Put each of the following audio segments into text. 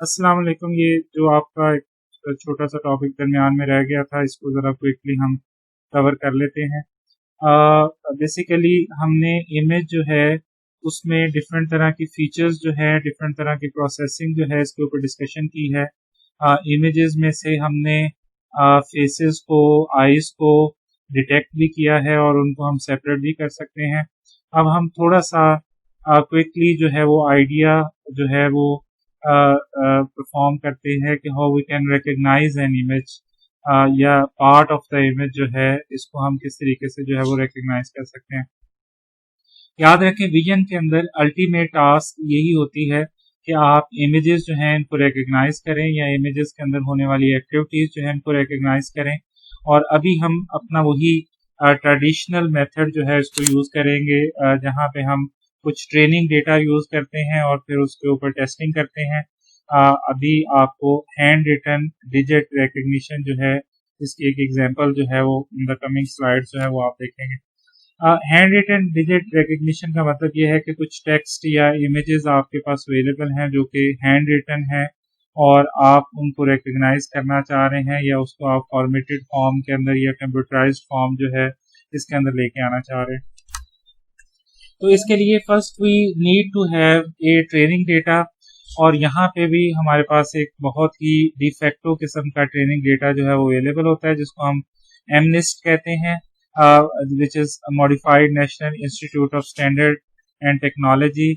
अस्सलाम वालेकुम। ये जो आपका एक छोटा सा टॉपिक दरमियान में रह गया था, इसको ज़रा क्विकली हम कवर कर लेते हैं। बेसिकली हमने इमेज जो है उसमें डिफरेंट तरह की फीचर्स जो है, डिफरेंट तरह की प्रोसेसिंग जो है, इसके ऊपर डिस्कशन की है। इमेजेस में से हमने फेसेस को, आईज को डिटेक्ट भी किया है और उनको हम सेपरेट भी कर सकते हैं। अब हम थोड़ा सा क्विकली जो है वो आइडिया जो है वो परफॉर्म करते हैं कि how we can recognise an image, या पार्ट ऑफ द इमेज जो है इसको हम किस तरीके से जो है वो रिकग्नाइज कर सकते हैं। याद रखें, विजन के अंदर अल्टीमेट टास्क यही होती है कि आप इमेजेस जो हैं इनको रिकग्नाइज करें, या इमेजेस के अंदर होने वाली एक्टिविटीज जो है इनको रिकग्नाइज करें। और अभी हम अपना वही ट्रेडिशनल मेथड जो है इसको यूज करेंगे, जहां पे हम कुछ ट्रेनिंग डेटा यूज करते हैं और फिर उसके ऊपर टेस्टिंग करते हैं। अभी आपको हैंड रिटन डिजिट रिकग्निशन जो है इसकी एक एग्जांपल जो है वो इन द कमिंग स्लाइड जो है वो आप देखेंगे। हैंड रिटन डिजिट रिकग्निशन का मतलब ये है कि कुछ टेक्स्ट या इमेजेस आपके पास अवेलेबल हैं जो कि हैंड रिटन है और आप उनको रिकग्नाइज करना चाह रहे हैं, या उसको आप फॉर्मेटेड फॉर्म के अंदर या कंप्यूटराइज्ड फॉर्म जो है इसके अंदर लेके आना चाह रहे हैं। तो इसके लिए first we need to have a training data, और यहाँ पे भी हमारे पास एक बहुत ही डिफेक्टो किस्म का ट्रेनिंग डेटा जो है वो अवेलेबल होता है, जिसको हम एमनिस्ट कहते हैं, which is modified national institute of standard and technology.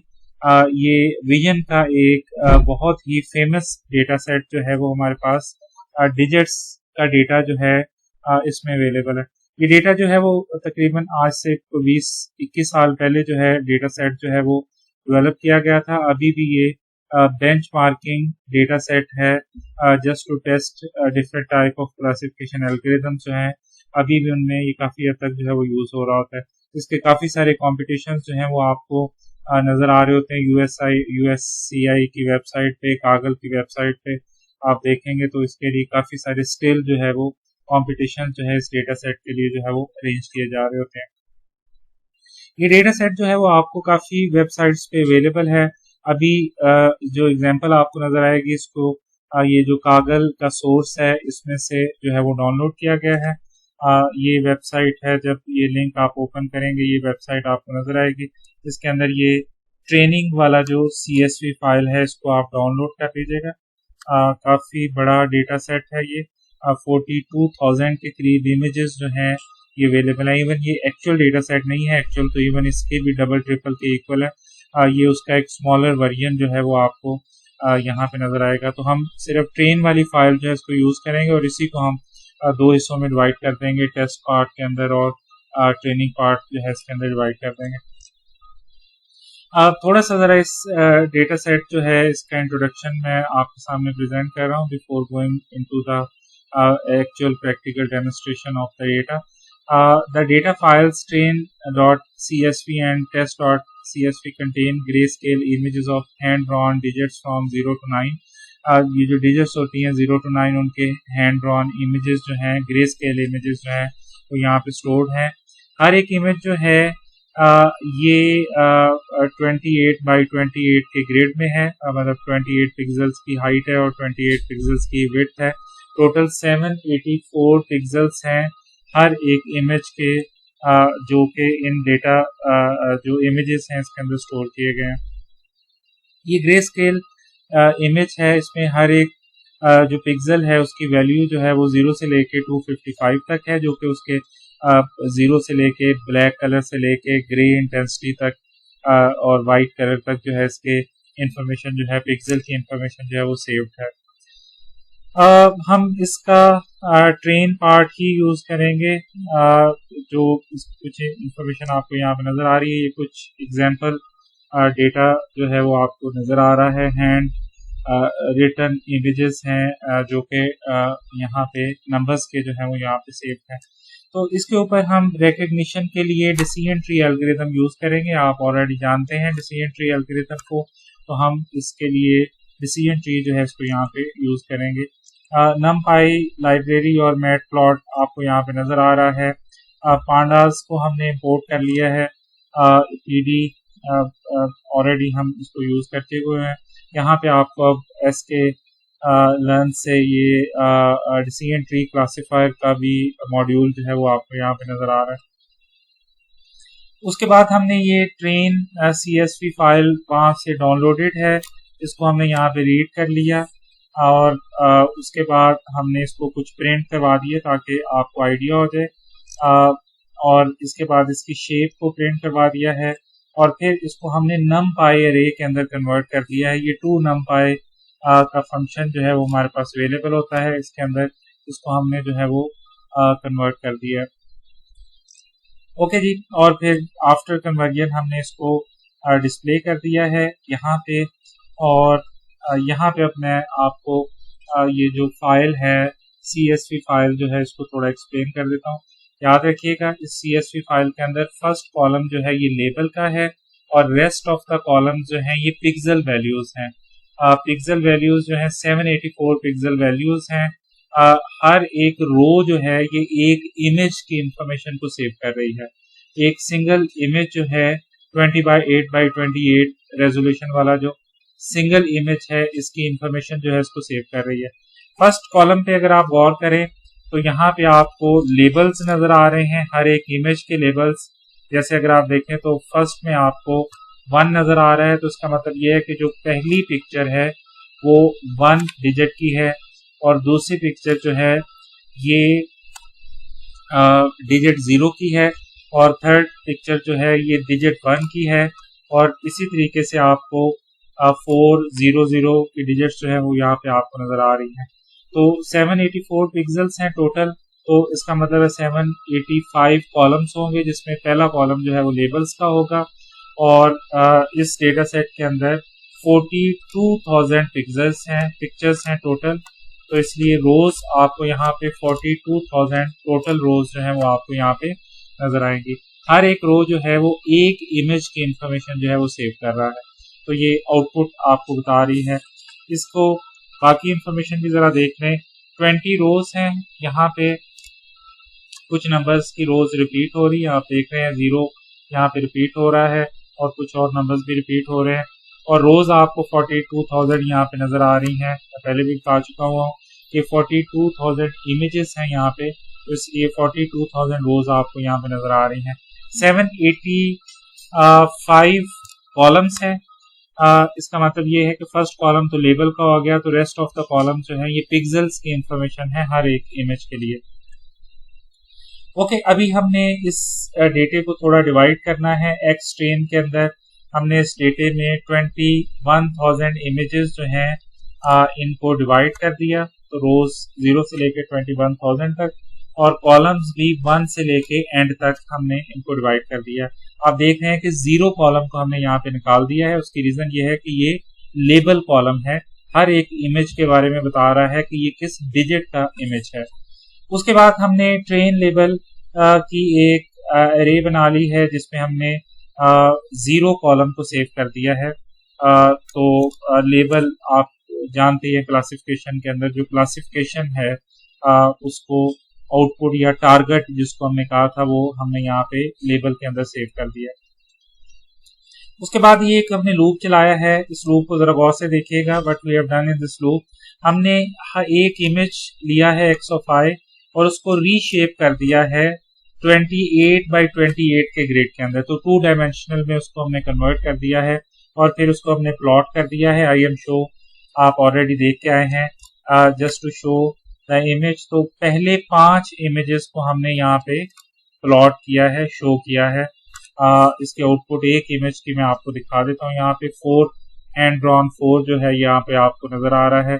ये विजन का एक बहुत ही फेमस डेटा सेट जो है वो हमारे पास डिजिट्स का डेटा जो है इसमें अवेलेबल है। ये डेटा जो है वो तकरीबन आज से 20-21 साल पहले जो है डेटा सेट जो है वो डेवलप किया गया था। अभी भी ये बेंच मार्किंग डेटा सेट है, just to test different type of classification algorithm जो हैं, अभी भी उनमें ये काफ़ी हद तक जो है वो यूज़ हो रहा होता है। इसके काफ़ी सारे कॉम्पिटिशन जो हैं वो आपको नज़र आ रहे होते हैं। यूएससीआई की वेबसाइट पे, कागल की वेबसाइट पे आप देखेंगे तो इसके लिए काफ़ी सारे स्टिल जो है वो कंपटीशन जो है इस डेटा सेट के लिए जो है वो अरेंज किए जा रहे होते हैं। ये डेटा सेट जो है वो आपको काफ़ी वेबसाइट्स पे अवेलेबल है। अभी जो एग्जांपल आपको नज़र आएगी, इसको ये जो कागल का सोर्स है इसमें से जो है वो डाउनलोड किया गया है। ये वेबसाइट है, जब ये लिंक आप ओपन करेंगे ये वेबसाइट आपको नज़र आएगी। इसके अंदर ये ट्रेनिंग वाला जो CSV फाइल है इसको आप डाउनलोड कर लीजिएगा। काफ़ी बड़ा डेटा सेट है ये। 42,000 के करीब इमेजेस जो हैं ये अवेलेबल है। इवन ये एक्चुअल डेटा सेट नहीं है, एक्चुअल तो इवन इसके भी डबल ट्रिपल के इक्वल है। ये उसका एक स्मॉलर वर्जन जो है वो आपको यहाँ पे नज़र आएगा। तो हम सिर्फ ट्रेन वाली फाइल जो है इसको यूज़ करेंगे और इसी को हम दो हिस्सों में डिवाइड कर देंगे, टेस्ट पार्ट के अंदर और ट्रेनिंग पार्ट जो है इसके अंदर डिवाइड कर देंगे। थोड़ा सा ज़रा इस डेटा सेट जो है इसका इंट्रोडक्शन मैं आपके सामने प्रेजेंट कर रहा हूँ before going into the actual practical demonstration of the data. The data files train.csv and test.csv contain grayscale images of hand-drawn digits from 0 to 9. ये जो digits होती हैं 0 to 9, उनके hand-drawn images जो हैं, grayscale images जो हैं वो यहाँ पे stored हैं। हर एक image जो है ये 28x28 के ग्रेड में है, मतलब 28 पिक्सल्स की हाइट है और 28 पिक्सल्स की विड्थ है। टोटल 784 पिक्सल्स हैं हर एक इमेज के, जो कि इन डेटा जो इमेजेस हैं इसके अंदर स्टोर किए गए हैं। ये ग्रे स्केल इमेज है, इसमें हर एक जो पिक्सल है उसकी वैल्यू जो है वो 0 से लेके 255 तक है, जो कि उसके 0 से लेके ब्लैक कलर से लेके ग्रे इंटेंसिटी तक और वाइट कलर तक जो है इसके इंफॉर्मेशन जो है, पिक्सल की इंफॉर्मेशन जो है वो सेव्ड है। हम इसका ट्रेन पार्ट ही यूज करेंगे। जो कुछ इंफॉर्मेशन आपको यहाँ पे नजर आ रही है, ये कुछ एग्जांपल डेटा जो है वो आपको नजर आ रहा है। हैंड रिटन इमेजेस हैं जो कि यहाँ पे नंबर्स के जो है वो यहाँ पे सेव है। तो इसके ऊपर हम रिकग्निशन के लिए डिसीजन ट्री एल्गोरिथम यूज करेंगे। आप ऑलरेडी जानते हैं डिसीजन ट्री एल्गोरिथम को, तो हम इसके लिए डिसीजन ट्री जो है इसको यहाँ पे यूज करेंगे। नमपाई लाइब्रेरी और मैट प्लॉट आपको यहाँ पे नजर आ रहा है। पांडास को हमने इंपोर्ट कर लिया है, पीडी ऑलरेडी हम इसको यूज करते हुए हैं। यहाँ पे आपको अब SK लर्न से ये डिसीजन ट्री क्लासीफायर का भी मॉड्यूल जो है वो आपको यहाँ पे नजर आ रहा है। उसके बाद हमने ये ट्रेन CSV फाइल वहाँ से डाउनलोडेड है, इसको हमने यहाँ पे रीड कर लिया और उसके बाद हमने इसको कुछ प्रिंट करवा दिए ताकि आपको आइडिया हो जाए, और इसके बाद इसकी शेप को प्रिंट करवा दिया है और फिर इसको हमने numpy अरे के अंदर कन्वर्ट कर दिया है। ये 2 numpy का फंक्शन जो है वो हमारे पास अवेलेबल होता है इसके अंदर, इसको हमने जो है वो कन्वर्ट कर दिया है। ओके जी, और फिर आफ्टर कन्वर्जन हमने इसको डिस्प्ले कर दिया है यहाँ पे, और यहाँ पे अब मैं आपको ये जो फाइल है CSV फाइल जो है इसको थोड़ा एक्सप्लेन कर देता हूँ। याद रखिएगा इस CSV फाइल के अंदर फर्स्ट कॉलम जो है ये लेबल का है और रेस्ट ऑफ द कॉलम जो है ये पिक्सल वैल्यूज हैं। पिक्सल वैल्यूज जो है 784 पिक्सल वैल्यूज हैं। हर एक रो जो है ये एक इमेज की इंफॉर्मेशन को सेव कर रही है। एक सिंगल इमेज जो है 20x8x28 रेजोल्यूशन वाला जो सिंगल इमेज है इसकी इंफॉर्मेशन जो है इसको सेव कर रही है। फर्स्ट कॉलम पे अगर आप गौर करें तो यहाँ पे आपको लेबल्स नजर आ रहे हैं, हर एक इमेज के लेबल्स। जैसे अगर आप देखें तो फर्स्ट में आपको 1 नजर आ रहा है, तो इसका मतलब ये है कि जो पहली पिक्चर है वो 1 डिजिट की है और दूसरी पिक्चर जो है ये डिजिट 0 की है और थर्ड पिक्चर जो है ये डिजिट 1 की है, और इसी तरीके से आपको 400 की डिजिट्स जो है वो यहाँ पे आपको नजर आ रही हैं। तो 784 पिक्सल्स हैं टोटल, तो इसका मतलब है 785 कॉलम्स होंगे, जिसमें पहला कॉलम जो है वो लेबल्स का होगा और इस डेटा सेट के अंदर 42,000 पिक्चर्स हैं टोटल। तो इसलिए रोज आपको यहाँ पे 42,000 टोटल रोज जो है वो आपको यहाँ पे नजर आएंगी। हर एक रो जो है वो एक इमेज की इंफॉर्मेशन जो है वो सेव कर रहा है, तो ये आउटपुट आपको बता रही है। इसको बाकी इंफॉर्मेशन भी जरा देख लें। 20 रोज हैं, यहाँ पे कुछ नंबर्स की रोज रिपीट हो रही है, आप देख रहे हैं 0 यहाँ पे रिपीट हो रहा है और कुछ और नंबर्स भी रिपीट हो रहे हैं, और रोज आपको 42,000 यहाँ पे नजर आ रही हैं। मैं पहले भी बता चुका हुआ हूँ कि 42,000 इमेजेस हैं यहाँ पे, तो इसलिए 42,000 रोज आपको यहाँ पे नजर आ रही हैं। 785 कॉलम्स हैं। इसका मतलब ये है कि फर्स्ट कॉलम तो लेबल का हो गया, तो रेस्ट ऑफ द कॉलम जो है ये पिक्सल्स की इंफॉर्मेशन है हर एक इमेज के लिए। ओके, अभी हमने इस डेटे को थोड़ा डिवाइड करना है। एक्स ट्रेन के अंदर हमने इस डेटे में 21,000 इमेजेस जो हैं इनको डिवाइड कर दिया, तो रोज 0 से लेके 21,000 तक, और कॉलम्स भी 1 से लेके एंड तक हमने इनको डिवाइड कर दिया। आप देख रहे हैं कि 0 कॉलम को हमने यहाँ पे निकाल दिया है। उसकी रीजन ये है कि ये लेबल कॉलम है, हर एक इमेज के बारे में बता रहा है कि ये किस डिजिट का इमेज है। उसके बाद हमने ट्रेन लेबल की एक अरे बना ली है जिसमें हमने 0 कॉलम को सेव कर दिया है। तो लेबल आप जानते हैं क्लासिफिकेशन के अंदर जो क्लासिफिकेशन है उसको आउटपुट या टारगेट जिसको हमने कहा था वो हमने यहाँ पे लेबल के अंदर सेव कर दिया। उसके बाद ये एक हमने लूप चलाया है, इस लूप को जरा गौर से देखिएगा। But we have done in this loop, हमने एक इमेज लिया है x of i और उसको रीशेप कर दिया है 28x28 के ग्रिड के अंदर, तो 2 डायमेंशनल में उसको हमने कन्वर्ट कर दिया है और फिर उसको हमने प्लॉट कर दिया है। आई एम शो आप ऑलरेडी देख के आए हैं, just to show the image. तो पहले 5 इमेजेस को हमने यहाँ पे प्लॉट किया है, शो किया है। इसके आउटपुट एक इमेज की मैं आपको दिखा देता हूँ। यहाँ पे 4 हैंड ड्रॉन 4 जो है यहाँ पे आपको नजर आ रहा है।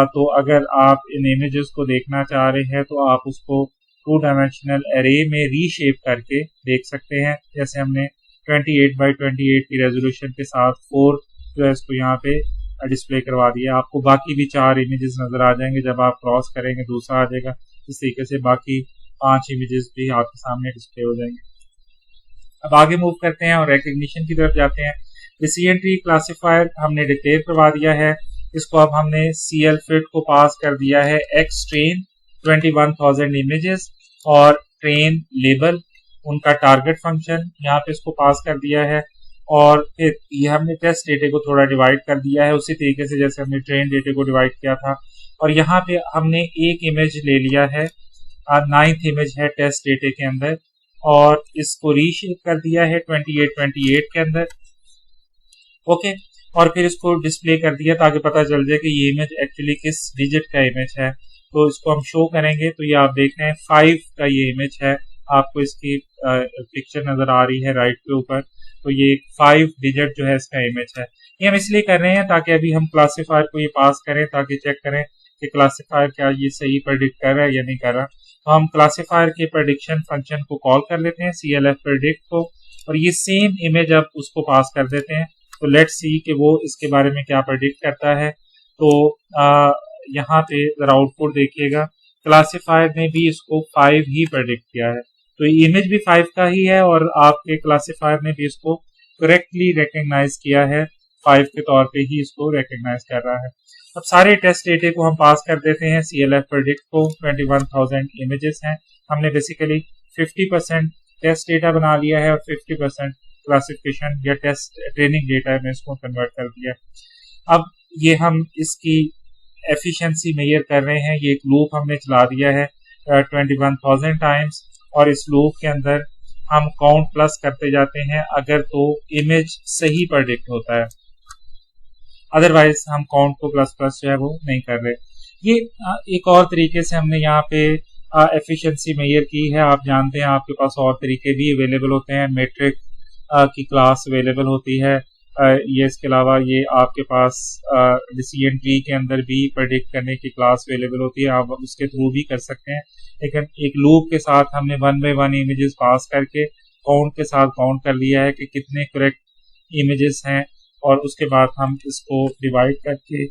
तो अगर आप इन इमेजेस को देखना चाह रहे हैं तो आप उसको 2 डायमेंशनल एरे में रीशेप करके देख सकते हैं। जैसे हमने 28x28 की रेजोल्यूशन के साथ 4 जो है इसको यहाँ पे डिस्प्ले करवा दिया। आपको बाकी भी 4 इमेजेस नजर आ जाएंगे, जब आप क्रॉस करेंगे दूसरा आ जाएगा। इस तरीके से बाकी 5 इमेजेस भी आपके सामने डिस्प्ले हो जाएंगे। अब आगे मूव करते हैं और रिकग्निशन की तरफ जाते हैं। डिसीजन ट्री क्लासिफायर हमने डिक्लेयर करवा दिया है, इसको अब हमने CLFIT को पास कर दिया है एक्स ट्रेन 21,000 इमेजेस और ट्रेन लेबल उनका टारगेट फंक्शन यहाँ पे इसको पास कर दिया है। और फिर ये हमने टेस्ट डेटे को थोड़ा डिवाइड कर दिया है उसी तरीके से जैसे हमने ट्रेन डेटे को डिवाइड किया था। और यहाँ पे हमने एक इमेज ले लिया है, 9th इमेज है टेस्ट डेटे के अंदर, और इसको रीशेप कर दिया है 2828 के अंदर। ओके, और फिर इसको डिस्प्ले कर दिया ताकि पता चल जाए कि ये इमेज एक्चुअली किस डिजिट का इमेज है। तो इसको हम शो करेंगे तो ये आप देख रहे हैं 5 का ये इमेज है, आपको इसकी पिक्चर नजर आ रही है राइट के ऊपर। तो ये 5 डिजिट जो है इसका इमेज है। ये हम इसलिए कर रहे हैं ताकि अभी हम क्लासीफायर को ये पास करें ताकि चेक करें कि क्लासीफायर क्या ये सही प्रेडिक्ट कर रहा है या नहीं कर रहा। तो हम क्लासीफायर के प्रेडिक्शन फंक्शन को कॉल कर लेते हैं CLF प्रेडिक्ट को, और ये सेम इमेज अब उसको पास कर देते हैं। तो लेट्स सी कि वो इसके बारे में क्या प्रेडिक्ट करता है। तो यहाँ पे जरा आउटपुट देखिएगा, क्लासीफायर ने भी इसको 5 ही प्रेडिक्ट किया है। तो ये इमेज भी 5 का ही है और आपके क्लासीफायर ने भी इसको करेक्टली रिकग्नाइज किया है, 5 के तौर पे ही इसको रिकग्नाइज कर रहा है। अब सारे टेस्ट डेटे को हम पास कर देते हैं CLF प्रेडिक्ट को। 21,000 इमेजेस हैं, हमने बेसिकली 50% टेस्ट डेटा बना लिया है और 50% क्लासिफिकेशन या टेस्ट ट्रेनिंग डेटा में इसको कन्वर्ट कर दिया। अब ये हम इसकी एफिशिएंसी मेजर कर रहे हैं। ये एक लूप हमने चला दिया है 21,000 टाइम्स, और इस लूप के अंदर हम काउंट प्लस करते जाते हैं अगर तो इमेज सही प्रेडिक्ट होता है, अदरवाइज हम काउंट को प्लस प्लस जो है वो नहीं कर रहे। ये एक और तरीके से हमने यहाँ पे एफिशिएंसी मेजर की है। आप जानते हैं आपके पास और तरीके भी अवेलेबल होते हैं, मेट्रिक की क्लास अवेलेबल होती है। ये इसके अलावा ये आपके पास डिसीजन ट्री के अंदर भी प्रेडिक्ट करने की क्लास अवेलेबल होती है, आप उसके थ्रू भी कर सकते हैं। लेकिन एक लूप के साथ हमने 1 बाय 1 इमेजेस पास करके काउंट के साथ काउंट कर लिया है कि कितने करेक्ट इमेजेस हैं, और उसके बाद हम इसको डिवाइड करके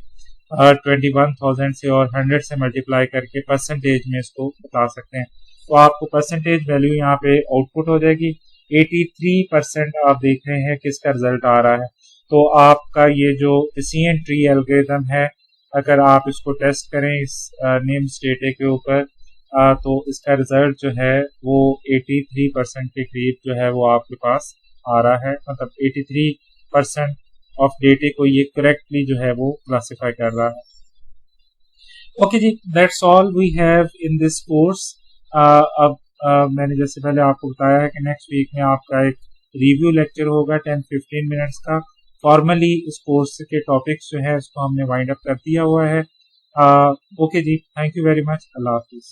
21,000 से और 100 से मल्टीप्लाई करके परसेंटेज में इसको बता सकते हैं। तो आपको परसेंटेज वैल्यू यहाँ पे आउटपुट हो जाएगी। 83% आप देख रहे हैं कि इसका रिजल्ट आ रहा है। तो आपका ये जो डिसीजन ट्री एल्गोरिथम है, अगर आप इसको टेस्ट करें इस नेम डेटा के ऊपर, तो इसका रिजल्ट जो है वो 83% के करीब जो है वो आपके पास आ रहा है। मतलब 83% ऑफ डेटे को ये करेक्टली जो है वो क्लासिफाई कर रहा है। ओके जी, that's all we have in this course. अब मैंने जैसे पहले आपको बताया है कि नेक्स्ट वीक में आपका एक रिव्यू लेक्चर होगा 10-15 मिनट्स का। फॉर्मली इस कोर्स के टॉपिक्स जो है इसको हमने वाइंड अप कर दिया हुआ है। ओके जी, थैंक यू वेरी मच, अल्लाह हाफिज।